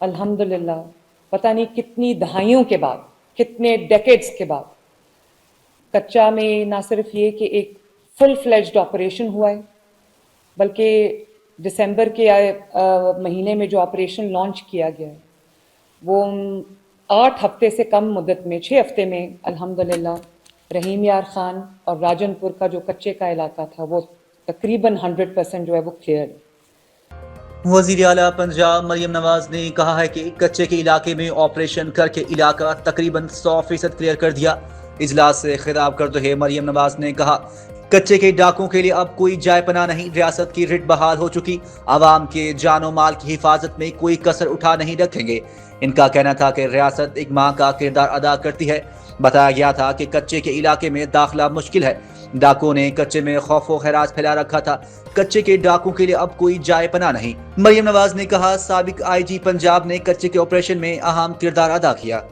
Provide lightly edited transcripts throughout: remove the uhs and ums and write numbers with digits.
अल्हम्दुलिल्लाह पता नहीं कितनी दहाइयों के बाद, कितने डेकेड्स के बाद कच्चा में ना सिर्फ ये कि एक फुल फ्लेज्ड ऑपरेशन हुआ है, बल्कि दिसंबर के महीने में जो ऑपरेशन लॉन्च किया गया है वो 8 हफ्ते से कम मुद्दत में 6 हफ्ते में अल्हम्दुलिल्लाह रहीम यार खान और राजनपुर का जो कच्चे का इलाका था वो तकरीबन 100% जो है वो क्लियर है। वज़ीर आला पंजाब मरियम नवाज ने कहा है कि कच्चे के इलाके में ऑपरेशन करके इलाका तकरीबन 100% क्लियर कर दिया। इजलास से खिताब करते हुए मरियम नवाज ने कहा, कच्चे के डाकों के लिए अब कोई जाय पना नहीं, रियासत की रिट बहाल हो चुकी, आवाम के जानो माल की हिफाजत में कोई कसर उठा नहीं रखेंगे। इनका कहना था कि रियासत एक मां का किरदार अदा करती है। बताया गया था कि कच्चे के इलाके में दाखिला मुश्किल है, डाकुओं ने कच्चे में खौफ व खैराज फैला रखा था, कच्चे के डाकुओं के लिए अब कोई जाय पना नहीं। मरियम नवाज ने कहा, साबिक आईजी पंजाब ने कच्चे के ऑपरेशन में अहम किरदार अदा किया।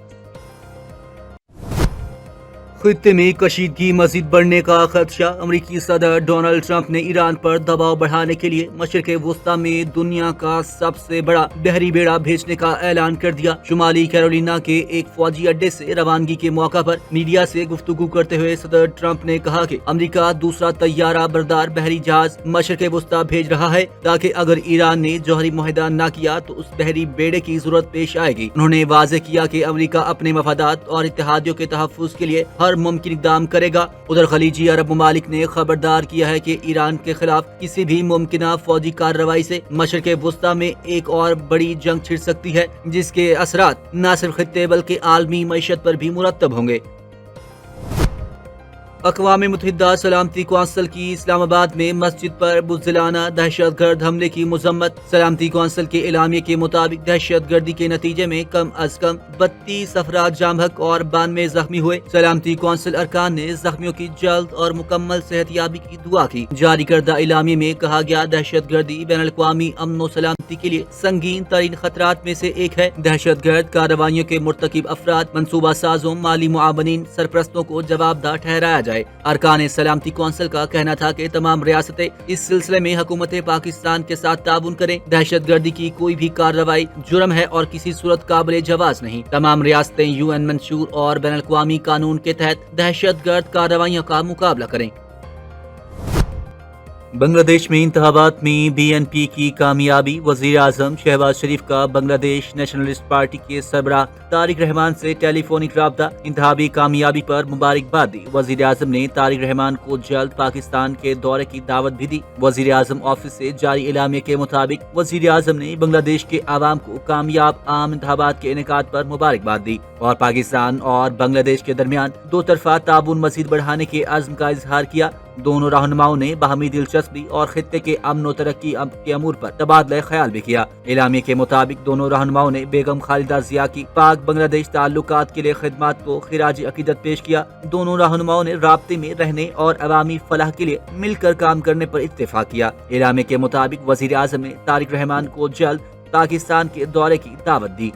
खित्ते में कशीदगी मजीद बढ़ने का खदशा, अमरीकी सदर डोनाल्ड ट्रंप ने ईरान पर दबाव बढ़ाने के लिए मशरिक़ वुस्ता में दुनिया का सबसे बड़ा बहरी बेड़ा भेजने का ऐलान कर दिया। शुमाली कैरोलिना के एक फौजी अड्डे से रवानगी के मौका पर मीडिया से गुफ्तगू करते हुए सदर ट्रंप ने कहा कि अमरीका दूसरा तैयारा बरदार बहरी जहाज मशरिक़ वुस्ता भेज रहा है ताकि अगर ईरान ने जौहरी मुआहदा न किया तो उस बहरी बेड़े की जरूरत पेश आएगी। उन्होंने वाज़ेह किया कि अमरीका अपने मफादात और इत्तेहादियों के तहफ़्फ़ुज़ के लिए हर मुमकिन इक़दाम करेगा। उधर खलीजी अरब ममालिक ने खबरदार किया है कि ईरान के खिलाफ किसी भी मुमकिन फौजी कार्रवाई से मशरिक़ वुस्ता में एक और बड़ी जंग छिड़ सकती है, जिसके असरात न सिर्फ खित्ते बल्कि आलमी मईशत पर भी मुरतब होंगे। अक़वाम मुत्तहिदा सलामती कौंसिल की इस्लामाबाद में मस्जिद पर बुज़दिलाना दहशतगर्द हमले की मज़म्मत। सलामती कौंसिल के एलामिया के मुताबिक दहशतगर्दी के नतीजे में कम अज कम 32 अफराद जाम हक और 92 जख्मी हुए। सलामती कौंसिल अरकान ने जख्मियों की जल्द और मुकम्मल सेहतयाबी की दुआ की। जारी करदा एलामिया में कहा गया, दहशतगर्दी बैनुल-अक़वामी अमन व सलामती के लिए संगीन तरीन खतरात में से एक है। दहशतगर्द कार्रवाइयों के मुर्तकिब अफराद, मनसूबा साजों, माली मुआवनीन, सरपरस्तों को जवाबदार ठहराया जाए। अरकान सलामती कौंसिल का कहना था कि तमाम रियासतें इस सिलसिले में हुकूमत पाकिस्तान के साथ ताउन करें। दहशतगर्दी की कोई भी कार्रवाई जुर्म है और किसी सूरत काबिल जवाज नहीं। तमाम रियासतें UN मंशूर और बैनुल-अक़वामी कानून के तहत दहशतगर्द कार्रवाइयों का मुकाबला करें। बांग्लादेश में इंतखाबात में BNP की कामयाबी, वज़ीर आज़म शहबाज शरीफ का बांग्लादेश नेशनलिस्ट पार्टी के सरबराह तारिक रहमान से टेलीफोनिक राब्ता, इंतखाबी कामयाबी पर मुबारकबाद दी। वज़ीर आज़म ने तारिक रहमान को जल्द पाकिस्तान के दौरे की दावत भी दी। वज़ीर आज़म ऑफिस से जारी एलामिया के मुताबिक वज़ीर आज़म ने बांग्लादेश के आवाम को कामयाब आम इंतखाबात के इनेकाद पर मुबारकबाद दी और पाकिस्तान और बांग्लादेश के दरमियान दो तरफा ताउन मज़ीद बढ़ाने के अज़्म का इजहार किया। दोनों रहनुमाओं ने बाहमी दिलचस्पी और खित्ते के अमन व तरक्की के अमूर पर तबादला ख्याल भी किया। एलामिया के मुताबिक दोनों रहनुमाओं ने बेगम खालिदा जिया की पाक बांग्लादेश ताल्लुकात के लिए खिदमत को खिराज अकीदत पेश किया। दोनों रहनुमाओं ने राब्ते में रहने और अवामी फलाह के लिए मिलकर काम करने पर इत्तेफाक किया। एलामिया के मुताबिक वज़ीर आज़म ने तारिक रहमान को जल्द पाकिस्तान के दौरे की दावत दी।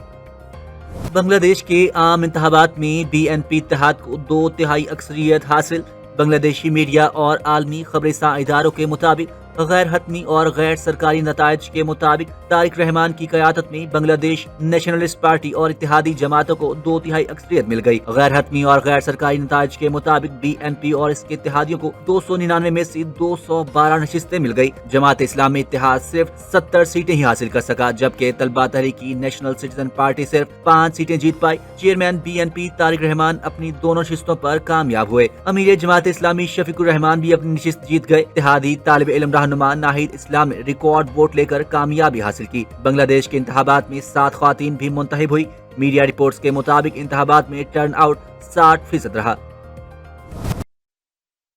बांग्लादेश के आम इंतखाबात में BNP इत्तेहाद को 2/3 अक्सरियत हासिल। बांग्लादेशी मीडिया और आलमी खबरसां इदारों के मुताबिक गैर हतमी और गैर सरकारी नताइज के मुताबिक तारिक रहमान की क़यादत में बांग्लादेश नेशनलिस्ट पार्टी और इत्तेहादी जमातों को 2/3 अक्सरियत मिल गई। गैर हतमी और गैर सरकारी नताइज के मुताबिक BNP और इसके इत्तेहादियों को 299 में से 212 नशिस्तें मिल गई। जमात इस्लामी इत्तेहाद सिर्फ 70 सीटें ही हासिल कर सका, जबकि तलबा तहरीकी नेशनल सिटीजन पार्टी सिर्फ 5 सीटें जीत पाई। चेयरमैन BNP तारिक रहमान अपनी दोनों नशिस्तों पर कामयाब हुए। अमीर जमात इस्लामी शफीकुर रहमान भी अपनी नशिस्त जीत गए। इत्तेहादी तालिब इल्म रहनुमा नाहिद इस्लाम ने रिकॉर्ड वोट लेकर कामयाबी हासिल की। बांग्लादेश के इंतखाबात में 7 ख्वातीन भी मुंतखब हुई। मीडिया रिपोर्ट्स के मुताबिक इंतखाबात में टर्न आउट 60% रहा।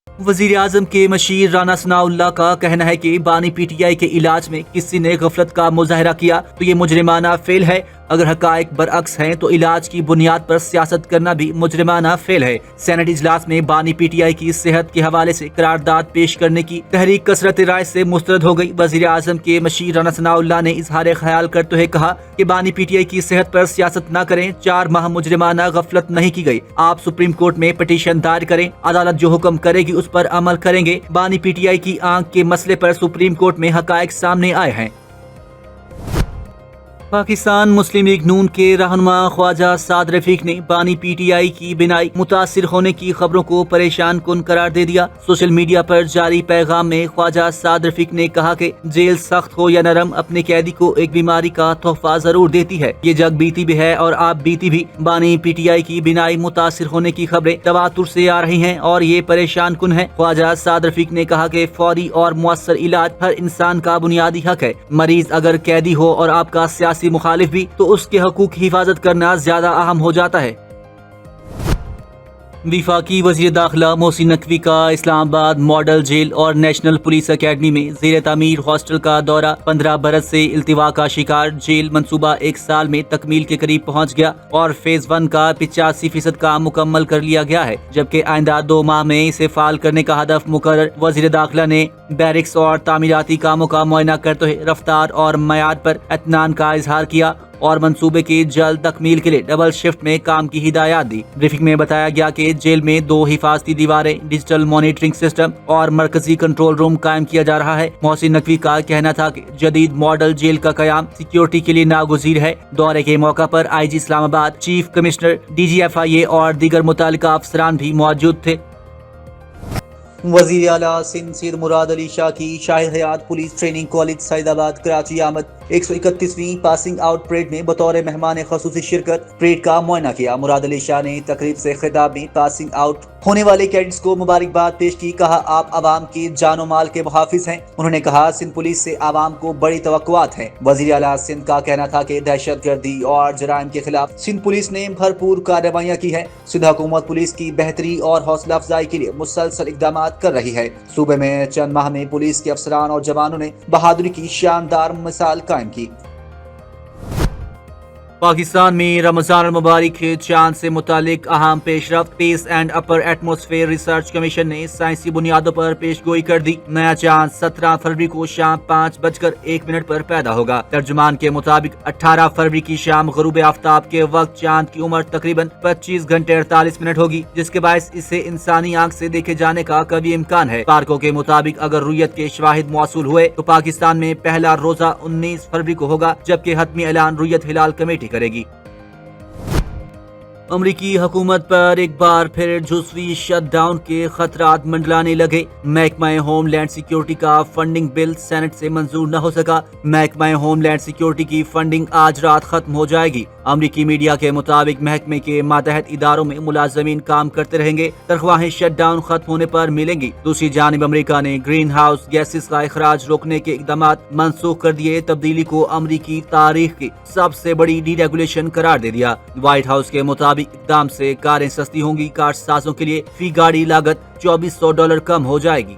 वज़ीर आज़म के मशीर राना सनाउल्लाह का कहना है कि बानी PTI के इलाज में किसी ने गफलत का मुजाहरा किया तो ये मुजरिमाना फेल है। अगर हकायक बरअक्स हैं तो इलाज की बुनियाद पर सियासत करना भी मुजरिमाना फेल है। सेनेट इजलास में बानी PTI की सेहत के हवाले से करारदाद पेश करने की तहरीक कसरत राय से मुस्तरद हो गई। वज़ीर आज़म के मशीर राना सनाउल्लाह ने इजहार ख्याल करते हुए कहा कि बानी PTI की सेहत पर सियासत न करें। 4 माह मुजरिमाना गफलत नहीं की गई। आप सुप्रीम कोर्ट में पिटीशन दायर करें, अदालत जो हुक्म करेगी उस पर अमल करेंगे। बानी PTI की आंख के मसले पर सुप्रीम कोर्ट में हकायक सामने आए हैं। पाकिस्तान मुस्लिम लीग नून के रहनुमा ख्वाजा साद रफीक ने बानी पीटीआई की बिनाई मुतासिर होने की खबरों को परेशान कुन करार दे दिया। सोशल मीडिया पर जारी पैगाम में ख्वाजा साद रफीक ने कहा कि जेल सख्त हो या नरम, अपने कैदी को एक बीमारी का तोहफा जरूर देती है। ये जग बीती भी है और आप बीती भी। बानी पीटीआई की बिनाई मुतासिर होने की खबरें तवातुर से आ रही हैं और ये परेशान कुन है। ख्वाजा साद रफीक ने कहा कि फौरी और मुअस्सर इलाज हर इंसान का बुनियादी हक है। मरीज अगर कैदी हो और आपका सियासी मुखालिफ भी, तो उसके हकूक की हिफाजत करना ज्यादा अहम हो जाता है। वफाकी वज़ीर दाखिला मोहसिन नकवी का इस्लामाबाद मॉडल जेल और नेशनल पुलिस अकेडमी में ज़ेर तामीर हॉस्टल का दौरा। 15 बरस से इल्तिवा का शिकार जेल मंसूबा 1 साल में तकमील के करीब पहुंच गया और फेज 1 का 85% काम मुकम्मल कर लिया गया है, जबकि आइंदा 2 माह में इसे फाल करने का हदफ मुकर्रर। वज़ीर दाखिला ने बैरिक्स और तामीराती कामों का मुआयना करते हुए रफ्तार और मयार पर इत्मीनान का इजहार किया और मंसूबे की जल्द तकमील के लिए डबल शिफ्ट में काम की हिदायत दी। ब्रीफिंग में बताया गया कि जेल में 2 हिफाजती दीवारें, डिजिटल मॉनिटरिंग सिस्टम और मरकजी कंट्रोल रूम कायम किया जा रहा है। मोहसिन नकवी का कहना था कि जदीद मॉडल जेल का कयाम सिक्योरिटी के लिए नागुज़ीर है। दौरे के मौका पर IG Islamabad, chief commissioner, DGFIA और दीगर मुतालिका अफसरान भी मौजूद थे। वज़ीर आला सिंध सैयद मुराद अली शाह की Shah Hayat police training college Saeedabad Karachi आमद। 131वीं पासिंग आउट परेड में बतौर मेहमान खसूसी शिरकत परेड का मुआयना किया। मुराद अली शाह ने तकरीब से खिताब में पासिंग आउट होने वाले कैडेट्स को मुबारकबाद पेश की। कहा, आप आवाम की जानो माल के मुहाफिज हैं। उन्होंने कहा, सिंध पुलिस से आवाम को बड़ी तवक्कुआत हैं। वज़ीर आला सिंध का कहना था कि दहशत गर्दी और जराइम के खिलाफ सिंध पुलिस ने भरपूर कार्रवाइयाँ की है। सिंध हुकूमत पुलिस की बेहतरी और हौसला अफजाई के लिए मुसलसल इक़दाम कर रही है। सूबे में चंद माह में पुलिस के अफसरान और जवानों ने बहादुरी की शानदार मिसाल कायम की। पाकिस्तान में रमजान मुबारक के चांद से मुतालिक अहम पेशरफ्त। Space and upper atmosphere research commission ने साइंसी बुनियादों पर पेशगोई कर दी। नया चांद 17 फरवरी को शाम 5:01 पर पैदा होगा। तर्जुमान के मुताबिक 18 फरवरी की शाम गुरूब आफ्ताब के वक्त चांद की उम्र तकरीबन 25 घंटे 48 मिनट होगी, जिसके बायस इसे इंसानी आंख से देखे जाने का कभी इम्कान है। पार्कों के मुताबिक अगर रुयत के शवाहिद मौसूल हुए तो पाकिस्तान में पहला रोजा 19 फरवरी को होगा, जबकि हतमी ऐलान रुयत हिलाल कमेटी करेगी। अमरीकी हुकूमत पर एक बार फिर जुज़वी शटडाउन के खतरात मंडलाने लगे। महकमा होमलैंड सिक्योरिटी का फंडिंग बिल सेनेट से मंजूर न हो सका। महकमा होमलैंड सिक्योरिटी की फंडिंग आज रात खत्म हो जाएगी। अमरीकी मीडिया के मुताबिक महकमे के मातहत इदारों में मुलाजमीन काम करते रहेंगे। तनख्वाहें शटडाउन खत्म होने पर मिलेंगी। दूसरी जानिब अमरीका ने ग्रीन हाउस गैसेस का इखराज रोकने के इकदाम मनसूख कर दिए। तब्दीली को अमरीकी तारीख की सबसे बड़ी डीरेगुलेशन करार दे दिया। व्हाइट हाउस के मुताबिक इकदाम से कारें सस्ती होंगी। कार साजों के लिए फी गाड़ी लागत $2400 कम हो जाएगी।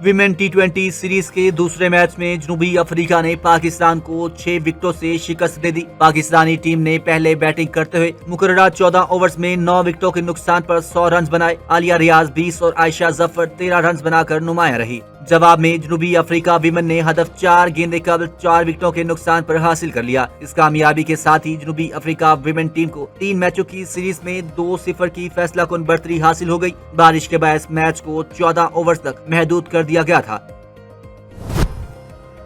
विमेन T20 सीरीज के दूसरे मैच में जनूबी अफ्रीका ने पाकिस्तान को 6 विकेटों से शिकस्त दे दी। पाकिस्तानी टीम ने पहले बैटिंग करते हुए मुकर्ररा 14 ओवर्स में 9 विकेटों के नुकसान पर 100 रन बनाए। आलिया रियाज 20 और आयशा जफर 13 रन बनाकर नुमायां रही। जवाब में जनूबी अफ्रीका विमेन ने हदफ 4 गेंदें कबल 4 विकेटों के नुकसान पर हासिल कर लिया। इस कामयाबी के साथ ही जनूबी अफ्रीका विमेन टीम को 3 मैचों की सीरीज में 2-0 की फैसला कुन बढ़तरी हासिल हो गई। बारिश के बायस मैच को 14 ओवर्स तक महदूद कर दिया गया था।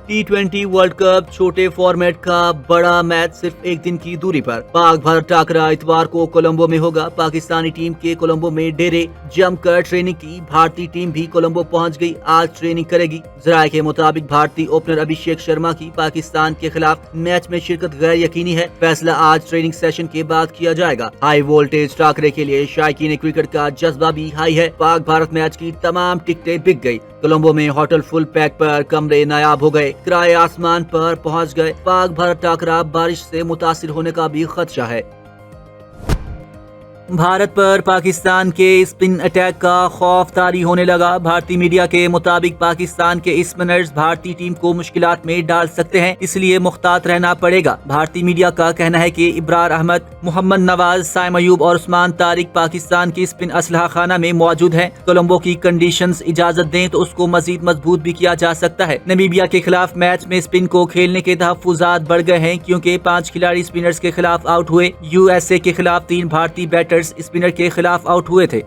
T20 वर्ल्ड कप छोटे फॉर्मेट का बड़ा मैच सिर्फ एक दिन की दूरी पर। पाक भारत टाकरा इतवार को कोलंबो में होगा। पाकिस्तानी टीम के कोलंबो में डेरे जमकर ट्रेनिंग की। भारतीय टीम भी कोलंबो पहुंच गई, आज ट्रेनिंग करेगी। जराये के मुताबिक भारतीय ओपनर अभिषेक शर्मा की पाकिस्तान के खिलाफ मैच में शिरकत गैर यकीनी है। फैसला आज ट्रेनिंग सेशन के बाद किया जाएगा। हाई वोल्टेज टाकरे के लिए शायकीन क्रिकेट का जज्बा भी हाई है। पाक भारत मैच की तमाम टिकटें बिक गई। कोलंबो में होटल फुल पैक पर कमरे नायाब हो गए। किराए आसमान पर पहुंच गए। पाक भारत टाकरा बारिश से मुतासिर होने का भी खदशा है। भारत पर पाकिस्तान के स्पिन अटैक का खौफ तारी होने लगा। भारतीय मीडिया के मुताबिक पाकिस्तान के स्पिनर्स भारतीय टीम को मुश्किलात में डाल सकते हैं, इसलिए मुख्तात रहना पड़ेगा। भारतीय मीडिया का कहना है कि इब्रार अहमद, मोहम्मद नवाज, साइम अयूब और उस्मान तारिक पाकिस्तान की स्पिन असलहा खाना में मौजूद हैं। कोलंबो की कंडीशंस इजाजत दें तो उसको मजीद मजबूत भी किया जा सकता है। नामीबिया के खिलाफ मैच में स्पिन को खेलने के तहफ्फुजात बढ़ गए हैं, क्योंकि 5 खिलाड़ी स्पिनर्स के खिलाफ आउट हुए। USA के खिलाफ 3 भारतीय बैटर्स स्पिनर के खिलाफ आउट हुए थे।